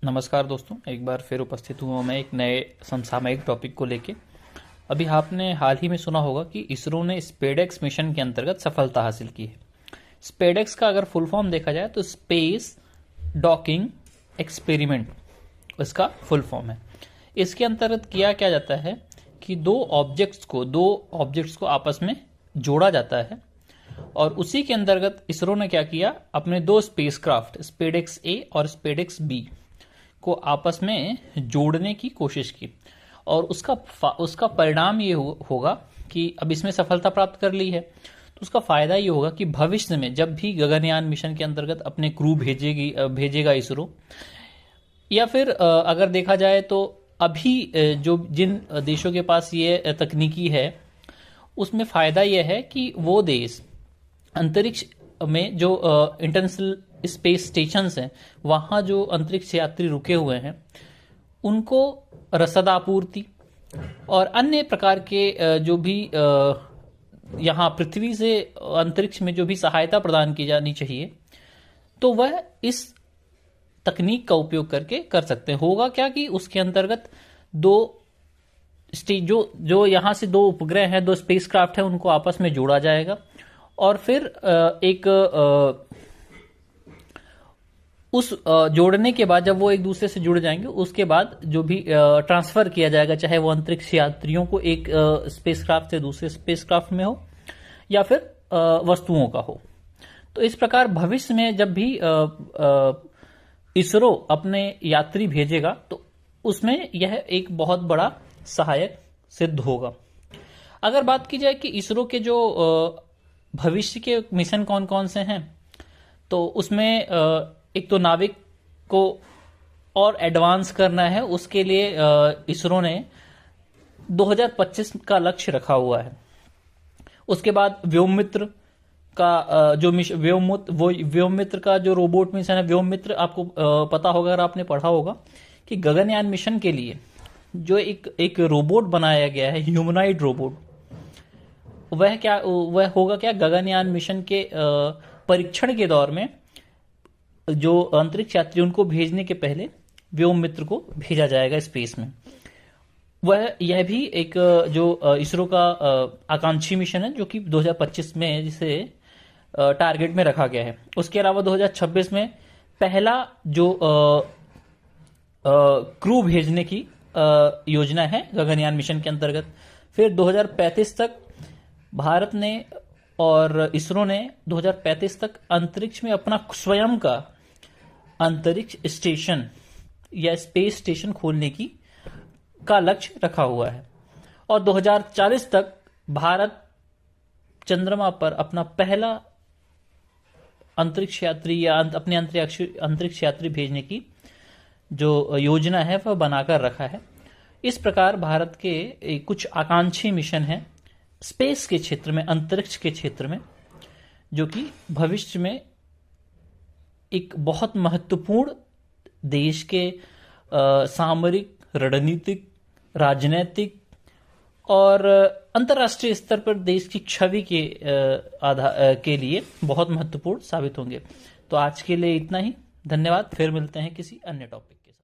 नमस्कार दोस्तों, एक बार फिर उपस्थित हुआ मैं एक नए समसामयिक टॉपिक को लेके। अभी आपने हाल ही में सुना होगा कि इसरो ने स्पेडेक्स मिशन के अंतर्गत सफलता हासिल की है। स्पेडेक्स का अगर फुल फॉर्म देखा जाए तो स्पेस डॉकिंग एक्सपेरिमेंट इसका फुल फॉर्म है। इसके अंतर्गत किया क्या जाता है कि दो ऑब्जेक्ट्स को आपस में जोड़ा जाता है और उसी के अंतर्गत इसरो ने क्या किया, अपने दो स्पेसक्राफ्ट स्पेडेक्स ए और स्पेडेक्स बी को आपस में जोड़ने की कोशिश की और उसका परिणाम ये होगा कि अब इसमें सफलता प्राप्त कर ली है तो उसका फायदा ये होगा कि भविष्य में जब भी गगनयान मिशन के अंतर्गत अपने क्रू भेजेगा इसरो, या फिर अगर देखा जाए तो अभी जो जिन देशों के पास ये तकनीकी है उसमें फायदा यह है कि वो देश अंतरिक्ष में जो इंटरनेशनल स्पेस स्टेशन हैं वहां जो अंतरिक्ष यात्री रुके हुए हैं उनको रसद आपूर्ति और अन्य प्रकार के जो भी यहाँ पृथ्वी से अंतरिक्ष में जो भी सहायता प्रदान की जानी चाहिए तो वह इस तकनीक का उपयोग करके कर सकते हैं। होगा क्या कि उसके अंतर्गत जो यहाँ से दो उपग्रह हैं, दो स्पेसक्राफ्ट हैं, उनको आपस में जोड़ा जाएगा और फिर उस जोड़ने के बाद जब वो एक दूसरे से जुड़ जाएंगे उसके बाद जो भी ट्रांसफर किया जाएगा, चाहे वो अंतरिक्ष यात्रियों को एक स्पेसक्राफ्ट से दूसरे स्पेसक्राफ्ट में हो या फिर वस्तुओं का हो। तो इस प्रकार भविष्य में जब भी इसरो अपने यात्री भेजेगा तो उसमें यह एक बहुत बड़ा सहायक सिद्ध होगा। अगर बात की जाए कि इसरो के जो भविष्य के मिशन कौन कौन से हैं तो उसमें एक तो नाविक को और एडवांस करना है, उसके लिए इसरो ने 2025 का लक्ष्य रखा हुआ है। उसके बाद व्योममित्र का जो मिशन व्योममित्र का जो रोबोट मिशन है, व्योममित्र आपको पता होगा अगर आपने पढ़ा होगा कि गगनयान मिशन के लिए जो एक रोबोट बनाया गया है, ह्यूमनॉइड रोबोट, वह होगा क्या, गगनयान मिशन के परीक्षण के दौर में जो अंतरिक्ष यात्री उनको भेजने के पहले व्योममित्र को भेजा जाएगा स्पेस में। यह भी एक जो इसरो का आकांक्षी मिशन है जो कि 2025 में जिसे टारगेट में रखा गया है। उसके अलावा 2026 में पहला जो क्रू भेजने की योजना है गगनयान मिशन के अंतर्गत। फिर 2035 तक भारत ने और इसरो ने 2035 तक अंतरिक्ष में अपना स्वयं का अंतरिक्ष स्टेशन या स्पेस स्टेशन खोलने का लक्ष्य रखा हुआ है और 2040 तक भारत चंद्रमा पर अपना पहला अंतरिक्ष यात्री या अपने अंतरिक्ष यात्री भेजने की जो योजना है वह बनाकर रखा है। इस प्रकार भारत के कुछ आकांक्षी मिशन हैं स्पेस के क्षेत्र में, अंतरिक्ष के क्षेत्र में, जो कि भविष्य में एक बहुत महत्वपूर्ण देश के सामरिक, रणनीतिक, राजनैतिक और अंतर्राष्ट्रीय स्तर पर देश की छवि के लिए बहुत महत्वपूर्ण साबित होंगे। तो आज के लिए इतना ही। धन्यवाद। फिर मिलते हैं किसी अन्य टॉपिक।